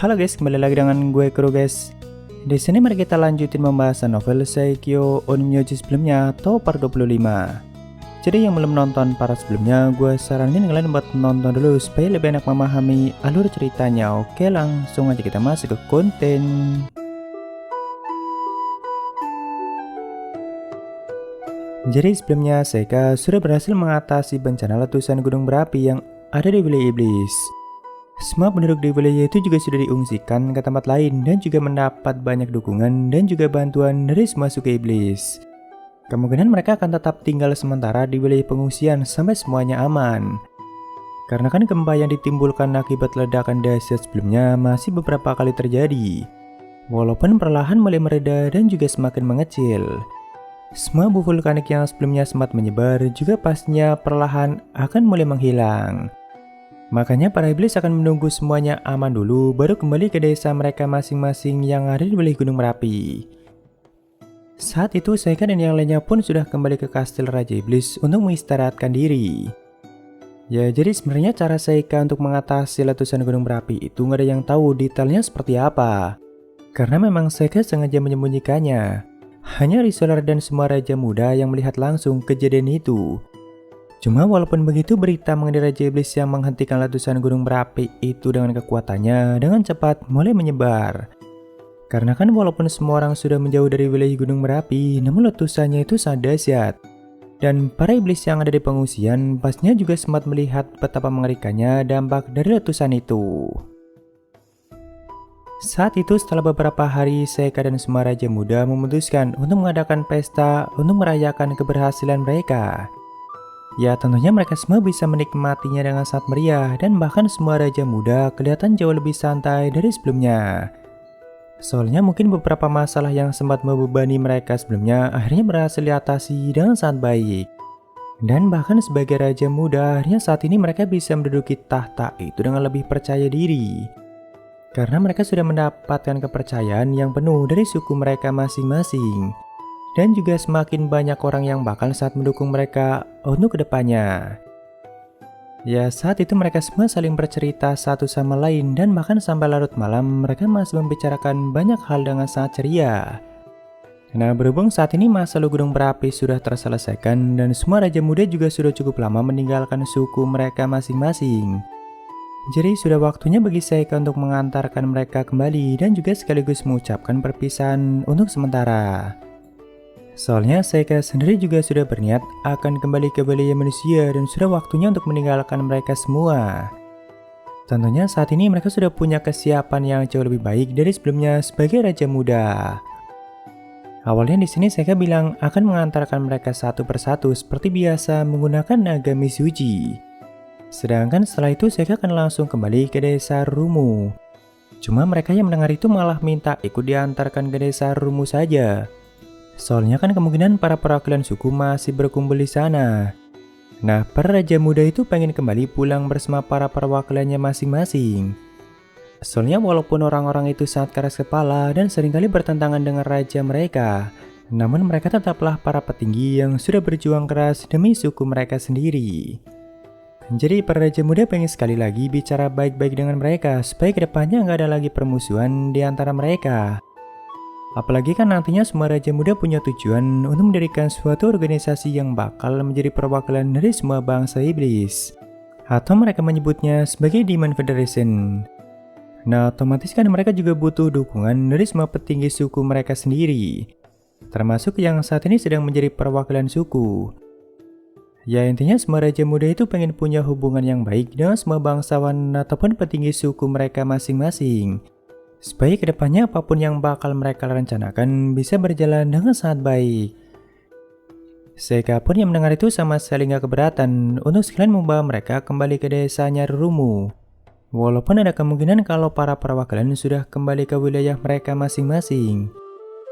Halo guys, kembali lagi dengan gue Kuro guys. Di sini mari kita lanjutin pembahasan novel Seikyo Onmyoji sebelumnya atau part 25. Jadi yang belum nonton para sebelumnya, gue saranin kalian buat nonton dulu supaya lebih enak memahami alur ceritanya. Oke, langsung aja kita masuk ke konten. Jadi sebelumnya Seika sudah berhasil mengatasi bencana letusan gunung berapi yang ada di wilayah iblis. Semua penduduk di wilayah itu juga sudah diungsikan ke tempat lain dan juga mendapat banyak dukungan dan juga bantuan dari semua suku iblis. Kemungkinan mereka akan tetap tinggal sementara di wilayah pengungsian sampai semuanya aman. Karena kan gempa yang ditimbulkan akibat ledakan dahsyat sebelumnya masih beberapa kali terjadi. Walaupun perlahan mulai mereda dan juga semakin mengecil. Semua abu vulkanik yang sebelumnya sempat menyebar juga pastinya perlahan akan mulai menghilang. Makanya para iblis akan menunggu semuanya aman dulu baru kembali ke desa mereka masing-masing yang ada di wilayah Gunung Merapi. Saat itu Seika dan yang lainnya pun sudah kembali ke kastil Raja Iblis untuk mengistirahatkan diri. Ya jadi sebenarnya cara Seika untuk mengatasi letusan Gunung Merapi itu nggak ada yang tahu detailnya seperti apa. Karena memang Seika sengaja menyembunyikannya. Hanya Risolar dan semua Raja Muda yang melihat langsung kejadian itu. Cuma walaupun begitu berita mengenai Raja Iblis yang menghentikan letusan gunung berapi itu dengan kekuatannya dengan cepat mulai menyebar. Karena kan walaupun semua orang sudah menjauh dari wilayah gunung berapi, namun letusannya itu sangat dahsyat. Dan para iblis yang ada di pengungsian pastinya juga sempat melihat betapa mengerikannya dampak dari letusan itu. Saat itu setelah beberapa hari Seika dan semua Raja Muda memutuskan untuk mengadakan pesta untuk merayakan keberhasilan mereka. Ya tentunya mereka semua bisa menikmatinya dengan sangat meriah dan bahkan semua Raja Muda kelihatan jauh lebih santai dari sebelumnya. Soalnya mungkin beberapa masalah yang sempat membebani mereka sebelumnya akhirnya berhasil diatasi dengan sangat baik. Dan bahkan sebagai Raja Muda akhirnya saat ini mereka bisa menduduki tahta itu dengan lebih percaya diri. Karena mereka sudah mendapatkan kepercayaan yang penuh dari suku mereka masing-masing. Dan juga semakin banyak orang yang bakal saat mendukung mereka untuk kedepannya. Ya saat itu mereka semua saling bercerita satu sama lain dan bahkan sampai larut malam mereka masih membicarakan banyak hal dengan sangat ceria. Nah berhubung saat ini masalah gunung berapi sudah terselesaikan dan semua Raja Muda juga sudah cukup lama meninggalkan suku mereka masing-masing. Jadi sudah waktunya bagi Seika untuk mengantarkan mereka kembali dan juga sekaligus mengucapkan perpisahan untuk sementara. Soalnya Seika sendiri juga sudah berniat akan kembali ke wilayah manusia dan sudah waktunya untuk meninggalkan mereka semua. Tentunya saat ini mereka sudah punya kesiapan yang jauh lebih baik dari sebelumnya sebagai Raja Muda. Awalnya di sini Seika bilang akan mengantarkan mereka satu persatu seperti biasa menggunakan naga Mizuji. Sedangkan setelah itu Seika akan langsung kembali ke desa Rumu. Cuma mereka yang mendengar itu malah minta ikut diantarkan ke desa Rumu saja. Soalnya kan kemungkinan para perwakilan suku masih berkumpul di sana. Nah, para Raja Muda itu pengen kembali pulang bersama para perwakilannya masing-masing. Soalnya walaupun orang-orang itu sangat keras kepala dan seringkali bertentangan dengan raja mereka, namun mereka tetaplah para petinggi yang sudah berjuang keras demi suku mereka sendiri. Jadi para Raja Muda pengen sekali lagi bicara baik-baik dengan mereka supaya kedepannya nggak ada lagi permusuhan di antara mereka. Apalagi kan nantinya semua Raja Muda punya tujuan untuk mendirikan suatu organisasi yang bakal menjadi perwakilan dari semua bangsa iblis. Atau mereka menyebutnya sebagai Demon Federation. Nah otomatis kan mereka juga butuh dukungan dari semua petinggi suku mereka sendiri. Termasuk yang saat ini sedang menjadi perwakilan suku. Ya intinya semua Raja Muda itu pengen punya hubungan yang baik dengan semua bangsawan ataupun petinggi suku mereka masing-masing. Supaya kedepannya apapun yang bakal mereka rencanakan bisa berjalan dengan sangat baik. Seika pun yang mendengar itu sama sekali gak keberatan untuk sekalian membawa mereka kembali ke desanya Rumu. Walaupun ada kemungkinan kalau para perwakilan sudah kembali ke wilayah mereka masing-masing.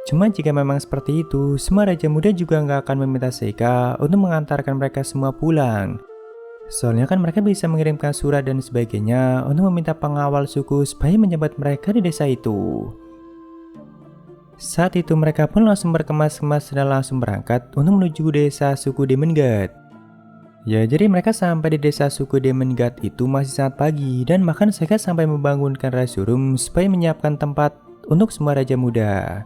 Cuma jika memang seperti itu, semua Raja Muda juga gak akan meminta Seika untuk mengantarkan mereka semua pulang. Soalnya kan mereka bisa mengirimkan surat dan sebagainya untuk meminta pengawal suku supaya menjabat mereka di desa itu. Saat itu mereka pun langsung berkemas-kemas dan langsung berangkat untuk menuju desa suku Demon God. Ya, jadi mereka sampai di desa suku Demon God itu masih sangat pagi, dan bahkan Seka sampai membangunkan Rasurum supaya menyiapkan tempat untuk semua raja muda.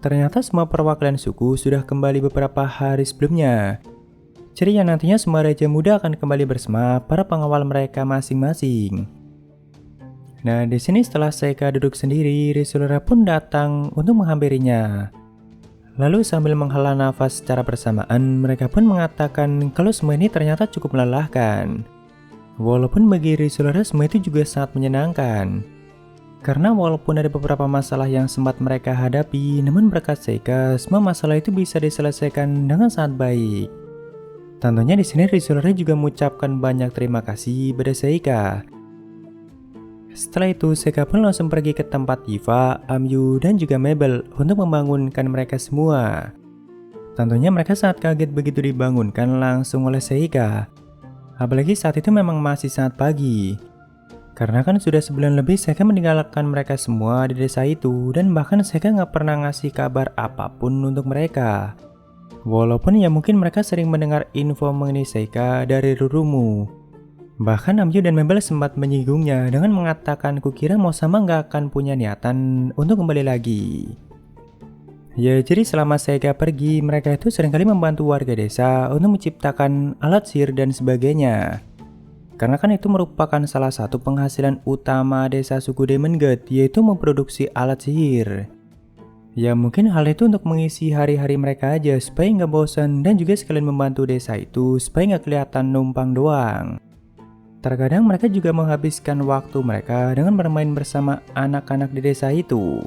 Ternyata semua perwakilan suku sudah kembali beberapa hari sebelumnya. Jadi yang nantinya semua raja muda akan kembali bersama para pengawal mereka masing-masing. Nah, di sini setelah Seka duduk sendiri, Risulera pun datang untuk menghampirinya. Lalu sambil menghela nafas secara bersamaan, mereka pun mengatakan kalau semua ini ternyata cukup melelahkan. Walaupun bagi Risulera semua itu juga sangat menyenangkan. Karena walaupun ada beberapa masalah yang sempat mereka hadapi, namun berkat Seka, semua masalah itu bisa diselesaikan dengan sangat baik. Tentunya di sini Risulera juga mengucapkan banyak terima kasih pada Seka. Setelah itu, Seka pun langsung pergi ke tempat Yifa, Amyu, dan juga Mabel untuk membangunkan mereka semua. Tentunya mereka sangat kaget begitu dibangunkan langsung oleh Seka. Apalagi saat itu memang masih sangat pagi. Karena kan sudah sebulan lebih Seka meninggalkan mereka semua di desa itu, dan bahkan Seka nggak pernah ngasih kabar apapun untuk mereka. Walaupun ya mungkin mereka sering mendengar info mengenai Seka dari Rurumu. Bahkan Amyu dan Mabel sempat menyinggungnya dengan mengatakan kukira Mosama nggak akan punya niatan untuk kembali lagi. Ya, jadi selama Seka pergi, mereka itu seringkali membantu warga desa untuk menciptakan alat sihir dan sebagainya. Karena kan itu merupakan salah satu penghasilan utama desa suku Demon God, yaitu memproduksi alat sihir. Ya mungkin hal itu untuk mengisi hari-hari mereka aja supaya nggak bosan, dan juga sekalian membantu desa itu supaya nggak kelihatan numpang doang. Terkadang mereka juga menghabiskan waktu mereka dengan bermain bersama anak-anak di desa itu.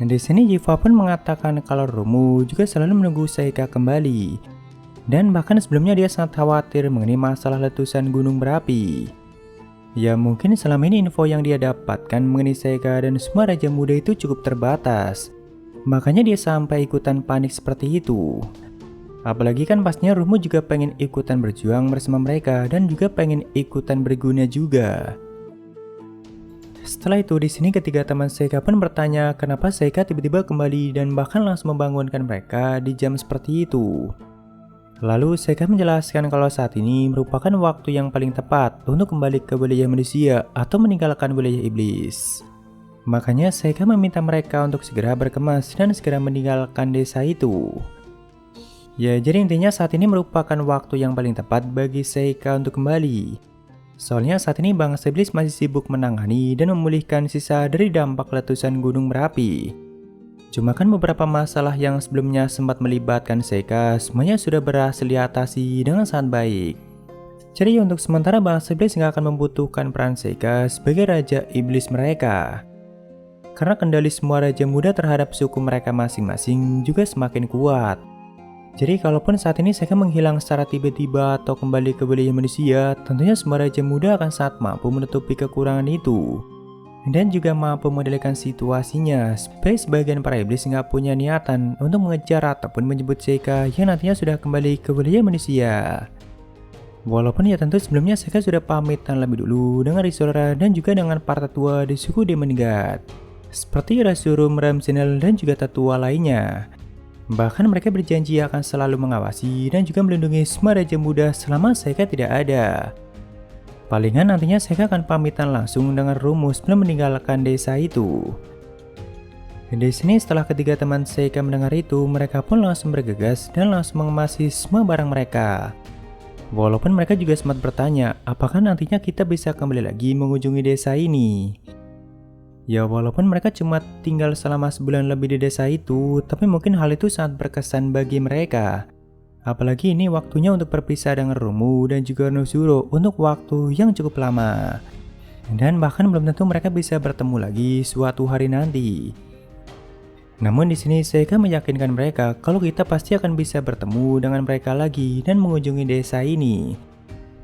Dan di sini Yifa pun mengatakan kalau Rumu juga selalu menunggu Seka kembali. Dan bahkan sebelumnya dia sangat khawatir mengenai masalah letusan gunung berapi. Ya mungkin selama ini info yang dia dapatkan mengenai Seka dan semua raja muda itu cukup terbatas. Makanya dia sampai ikutan panik seperti itu. Apalagi kan pastinya Rumu juga pengen ikutan berjuang bersama mereka dan juga pengen ikutan berguna juga. Setelah itu di sini ketiga teman Seka pun bertanya kenapa Seka tiba-tiba kembali dan bahkan langsung membangunkan mereka di jam seperti itu. Lalu Seka menjelaskan kalau saat ini merupakan waktu yang paling tepat untuk kembali ke wilayah manusia atau meninggalkan wilayah iblis. Makanya Seka meminta mereka untuk segera berkemas dan segera meninggalkan desa itu. Ya, jadi intinya saat ini merupakan waktu yang paling tepat bagi Seka untuk kembali. Soalnya saat ini bangsa iblis masih sibuk menangani dan memulihkan sisa dari dampak letusan gunung berapi. Cuma kan beberapa masalah yang sebelumnya sempat melibatkan Seka semuanya sudah berhasil diatasi dengan sangat baik. Jadi untuk sementara bangsa iblis nggak akan membutuhkan peran Seka sebagai raja iblis mereka. Karena kendali semua raja muda terhadap suku mereka masing-masing juga semakin kuat. Jadi kalaupun saat ini Seka menghilang secara tiba-tiba atau kembali ke wilayah manusia, tentunya semua raja muda akan sangat mampu menutupi kekurangan itu. Dan juga mampu mengendalikan situasinya, supaya sebagian para iblis nggak punya niatan untuk mengejar ataupun menyebut Seka yang nantinya sudah kembali ke wilayah manusia. Walaupun ya tentu sebelumnya Seka sudah pamitan lebih dulu dengan Risulera dan juga dengan para tetua di suku Demon God. Seperti Rasurum, Ramsenal, dan juga tetua lainnya. Bahkan mereka berjanji akan selalu mengawasi dan juga melindungi semua raja muda selama Seka tidak ada. Palingan nantinya Seka akan pamitan langsung dengan Rumu sebelum meninggalkan desa itu. Di sini setelah ketiga teman Seka mendengar itu, mereka pun langsung bergegas dan langsung mengemasi semua barang mereka. Walaupun mereka juga sempat bertanya, apakah nantinya kita bisa kembali lagi mengunjungi desa ini? Ya walaupun mereka cuma tinggal selama sebulan lebih di desa itu, tapi mungkin hal itu sangat berkesan bagi mereka. Apalagi ini waktunya untuk berpisah dengan Rumu dan juga Nozuro untuk waktu yang cukup lama. Dan bahkan belum tentu mereka bisa bertemu lagi suatu hari nanti. Namun di sini Seka meyakinkan mereka kalau kita pasti akan bisa bertemu dengan mereka lagi dan mengunjungi desa ini.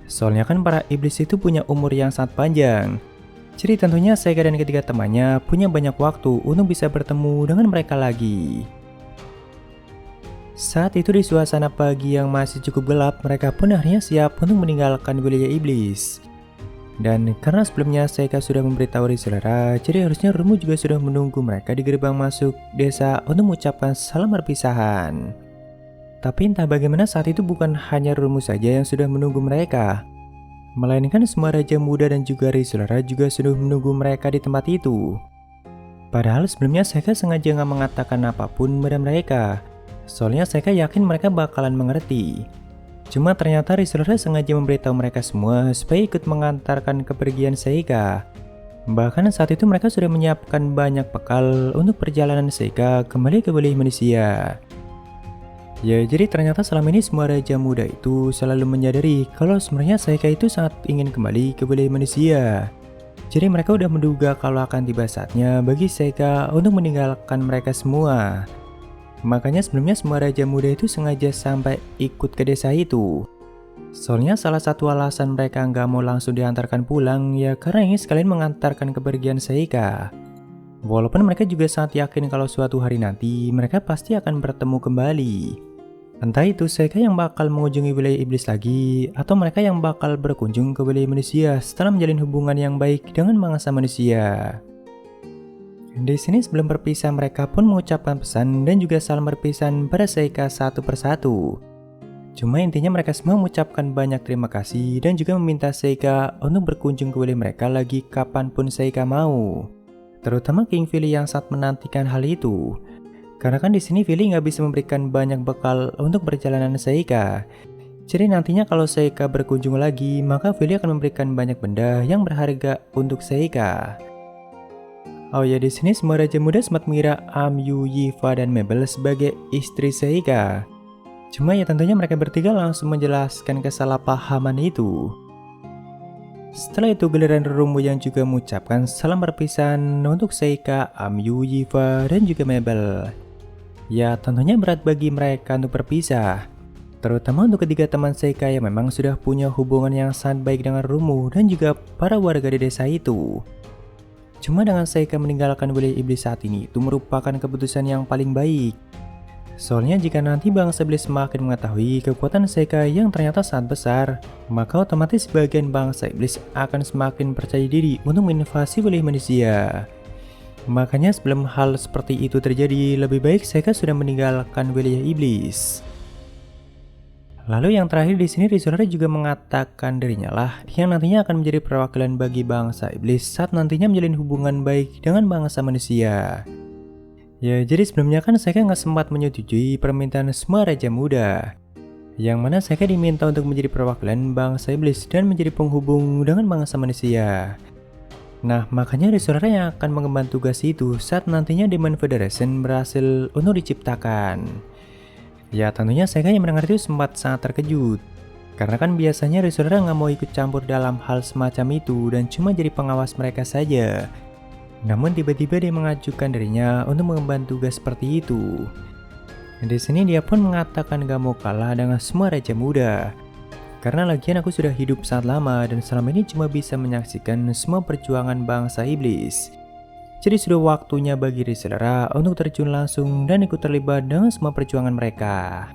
Soalnya kan para iblis itu punya umur yang sangat panjang. Jadi tentunya Seka dan ketiga temannya punya banyak waktu untuk bisa bertemu dengan mereka lagi. Saat itu di suasana pagi yang masih cukup gelap, mereka pun akhirnya siap untuk meninggalkan wilayah iblis. Dan karena sebelumnya Seka sudah memberitahu Risulera, jadi harusnya Rumu juga sudah menunggu mereka di gerbang masuk desa untuk mengucapkan salam perpisahan. Tapi entah bagaimana saat itu bukan hanya Rumu saja yang sudah menunggu mereka, melainkan semua Raja Muda dan juga Risolera juga sudah menunggu mereka di tempat itu. Padahal sebelumnya Seka sengaja nggak mengatakan apapun pada mereka, soalnya Seka yakin mereka bakalan mengerti. Cuma ternyata Risolera sengaja memberitahu mereka semua supaya ikut mengantarkan kepergian Seika. Bahkan saat itu mereka sudah menyiapkan banyak bekal untuk perjalanan Seika kembali ke wilayah manusia. Ya, jadi ternyata selama ini semua Raja Muda itu selalu menyadari kalau sebenarnya Seika itu sangat ingin kembali ke wilayah manusia. Jadi mereka udah menduga kalau akan tiba saatnya bagi Seika untuk meninggalkan mereka semua. Makanya sebelumnya semua Raja Muda itu sengaja sampai ikut ke desa itu. Soalnya salah satu alasan mereka nggak mau langsung diantarkan pulang ya karena ingin sekalian mengantarkan kepergian Seika. Walaupun mereka juga sangat yakin kalau suatu hari nanti mereka pasti akan bertemu kembali. Entah itu Seika yang bakal mengunjungi wilayah iblis lagi, atau mereka yang bakal berkunjung ke wilayah manusia setelah menjalin hubungan yang baik dengan bangsa manusia. Di sini sebelum berpisah mereka pun mengucapkan pesan dan juga salam perpisahan pada Seika satu persatu. Cuma intinya mereka semua mengucapkan banyak terima kasih dan juga meminta Seika untuk berkunjung ke wilayah mereka lagi kapanpun Seika mau. Terutama King Vili yang sangat menantikan hal itu. Karena kan di sini Vili nggak bisa memberikan banyak bekal untuk perjalanan Seika. Jadi nantinya kalau Seika berkunjung lagi, maka Vili akan memberikan banyak benda yang berharga untuk Seika. Oh ya, di sini semua Raja Muda sempat mengira Amyu, Yifa, dan Mabel sebagai istri Seika. Cuma ya tentunya mereka bertiga langsung menjelaskan kesalahpahaman itu. Setelah itu giliran Rumu yang juga mengucapkan salam perpisahan untuk Seika, Amyu, Yifa, dan juga Mabel. Ya tentunya berat bagi mereka untuk berpisah. Terutama untuk ketiga teman Seika yang memang sudah punya hubungan yang sangat baik dengan Rumu dan juga para warga di desa itu. Cuma dengan Seika meninggalkan wilayah iblis saat ini itu merupakan keputusan yang paling baik. Soalnya jika nanti bangsa iblis semakin mengetahui kekuatan Seika yang ternyata sangat besar, maka otomatis bagian bangsa iblis akan semakin percaya diri untuk menginvasi wilayah manusia. Makanya sebelum hal seperti itu terjadi, lebih baik Seika sudah meninggalkan wilayah iblis. Lalu yang terakhir di sini Risolera juga mengatakan dirinya lah yang nantinya akan menjadi perwakilan bagi bangsa iblis saat nantinya menjalin hubungan baik dengan bangsa manusia. Ya, jadi sebelumnya kan Seika nggak sempat menyetujui permintaan semua Raja Muda. Yang mana Seika diminta untuk menjadi perwakilan bangsa iblis dan menjadi penghubung dengan bangsa manusia. Nah, makanya Risolera yang akan mengemban tugas itu saat nantinya Demon Federation berhasil untuk diciptakan. Ya tentunya Seika yang mendengar itu sempat sangat terkejut. Karena kan biasanya Risolera nggak mau ikut campur dalam hal semacam itu dan cuma jadi pengawas mereka saja. Namun tiba-tiba dia mengajukan dirinya untuk mengemban tugas seperti itu. Di sini dia pun mengatakan gak mau kalah dengan semua Raja Muda. Karena lagian aku sudah hidup sangat lama dan selama ini cuma bisa menyaksikan semua perjuangan bangsa iblis. Jadi sudah waktunya bagi Risolera untuk terjun langsung dan ikut terlibat dengan semua perjuangan mereka.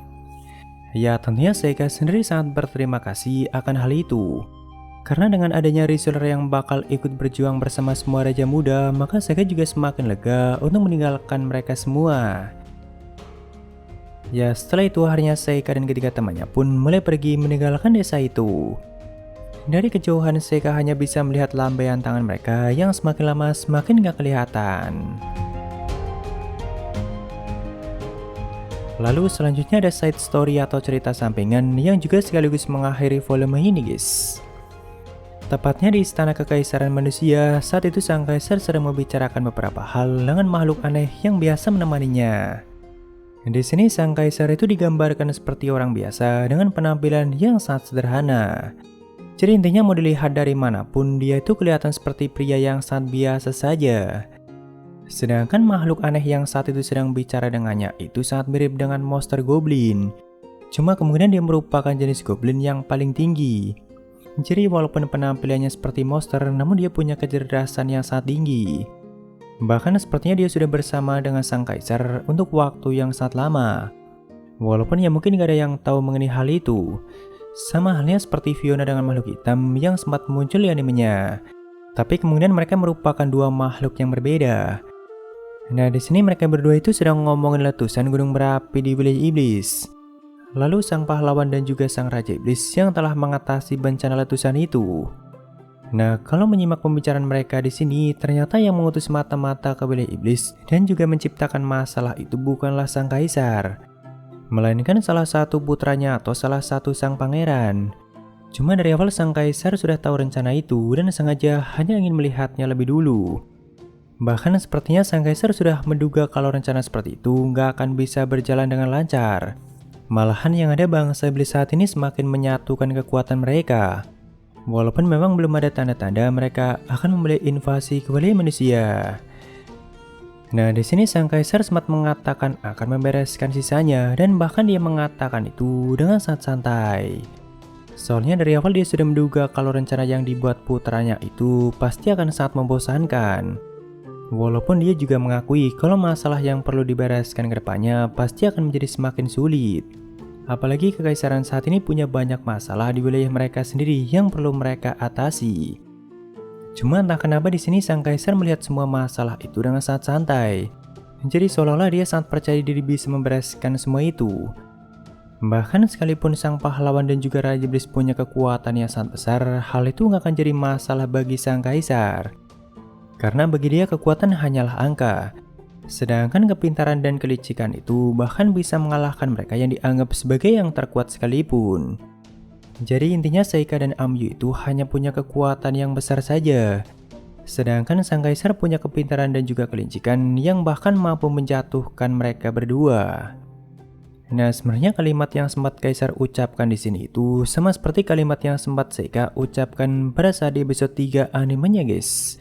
Ya tentunya Seika sendiri sangat berterima kasih akan hal itu. Karena dengan adanya Risolera yang bakal ikut berjuang bersama semua Raja Muda, maka Seika juga semakin lega untuk meninggalkan mereka semua. Ya setelah itu harinya Seika dan ketiga temannya pun mulai pergi meninggalkan desa itu. Dari kejauhan Seika hanya bisa melihat lambaian tangan mereka yang semakin lama semakin gak kelihatan. Lalu selanjutnya ada side story atau cerita sampingan yang juga sekaligus mengakhiri volume ini guys. Tepatnya di istana kekaisaran manusia, saat itu sang kaisar sedang membicarakan beberapa hal dengan makhluk aneh yang biasa menemaninya. Di sini sang kaisar itu digambarkan seperti orang biasa dengan penampilan yang sangat sederhana. Jadi intinya mau dilihat dari manapun dia itu kelihatan seperti pria yang sangat biasa saja. Sedangkan makhluk aneh yang saat itu sedang bicara dengannya itu sangat mirip dengan monster goblin. Cuma kemungkinan dia merupakan jenis goblin yang paling tinggi. Jadi walaupun penampilannya seperti monster, namun dia punya kecerdasan yang sangat tinggi. Bahkan sepertinya dia sudah bersama dengan sang kaisar untuk waktu yang sangat lama. Walaupun ya mungkin gak ada yang tahu mengenai hal itu. Sama halnya seperti Fiona dengan makhluk hitam yang sempat muncul di animenya. Tapi kemungkinan mereka merupakan dua makhluk yang berbeda. Nah di sini mereka berdua itu sedang ngomongin letusan gunung berapi di wilayah iblis. lalu sang pahlawan dan juga sang Raja Iblis yang telah mengatasi bencana letusan itu. Nah, kalau menyimak pembicaraan mereka di sini, ternyata yang mengutus mata-mata ke wilayah iblis dan juga menciptakan masalah itu bukanlah sang kaisar, melainkan salah satu putranya atau salah satu sang pangeran. Cuma dari awal sang kaisar sudah tahu rencana itu dan sengaja hanya ingin melihatnya lebih dulu. Bahkan sepertinya sang kaisar sudah menduga kalau rencana seperti itu nggak akan bisa berjalan dengan lancar. Malahan yang ada bangsa iblis saat ini semakin menyatukan kekuatan mereka. Walaupun memang belum ada tanda-tanda mereka akan memulai invasi ke wilayah manusia. Nah, di sini sang kaisar sempat mengatakan akan membereskan sisanya dan bahkan dia mengatakan itu dengan sangat santai. Soalnya dari awal dia sudah menduga kalau rencana yang dibuat putranya itu pasti akan sangat membosankan. Walaupun dia juga mengakui kalau masalah yang perlu dibereskan ke depannya pasti akan menjadi semakin sulit. Apalagi kekaisaran saat ini punya banyak masalah di wilayah mereka sendiri yang perlu mereka atasi. Cuma entah kenapa di sini sang kaisar melihat semua masalah itu dengan sangat santai. Jadi seolah-olah dia sangat percaya diri bisa membereskan semua itu. Bahkan sekalipun sang pahlawan dan juga Raja Iblis punya kekuatan yang sangat besar, hal itu nggak akan jadi masalah bagi sang kaisar. Karena bagi dia kekuatan hanyalah angka. Sedangkan kepintaran dan kelicikan itu bahkan bisa mengalahkan mereka yang dianggap sebagai yang terkuat sekalipun. Jadi intinya Sheikah dan Amyu itu hanya punya kekuatan yang besar saja. Sedangkan sang kaisar punya kepintaran dan juga kelicikan yang bahkan mampu menjatuhkan mereka berdua. Nah, sebenarnya kalimat yang sempat kaisar ucapkan di sini itu sama seperti kalimat yang sempat Sheikah ucapkan pada saat di episode 3 animenya, guys.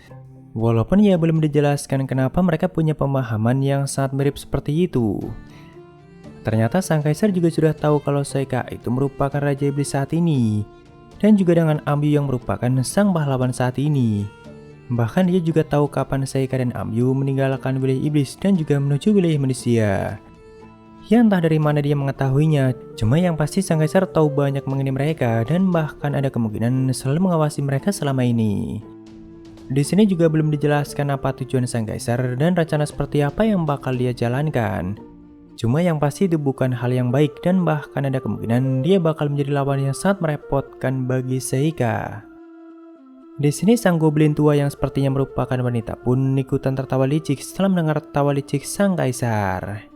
Walaupun ya belum dijelaskan kenapa mereka punya pemahaman yang sangat mirip seperti itu. Ternyata sang kaisar juga sudah tahu kalau Sheikah itu merupakan Raja Iblis saat ini. Dan juga dengan Amyu yang merupakan sang pahlawan saat ini. Bahkan dia juga tahu kapan Sheikah dan Amyu meninggalkan wilayah iblis dan juga menuju wilayah manusia. Ya entah dari mana dia mengetahuinya, cuma yang pasti sang kaisar tahu banyak mengenai mereka dan bahkan ada kemungkinan selalu mengawasi mereka selama ini. Di sini juga belum dijelaskan apa tujuan sang kaisar dan rencana seperti apa yang bakal dia jalankan. Cuma yang pasti itu bukan hal yang baik dan bahkan ada kemungkinan dia bakal menjadi lawan yang sangat merepotkan bagi Sheikah. Di sini sang goblin tua yang sepertinya merupakan wanita pun ikutan tertawa licik setelah mendengar tawa licik sang kaisar.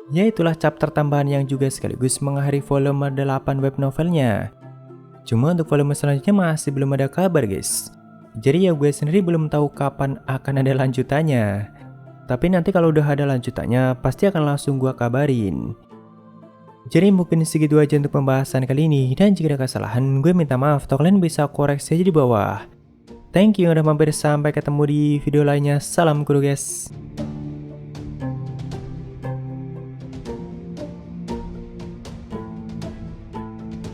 Ya itulah chapter tambahan yang juga sekaligus mengakhiri volume 8 web novelnya. Cuma untuk volume selanjutnya masih belum ada kabar, guys. Jadi ya gue sendiri belum tahu kapan akan ada lanjutannya. Tapi nanti kalau udah ada lanjutannya pasti akan langsung gue kabarin. Jadi mungkin segitu aja untuk pembahasan kali ini. Dan jika ada kesalahan gue minta maaf atau kalian bisa koreksi aja di bawah. Thank you udah mampir, sampai ketemu di video lainnya. Salam guru guys.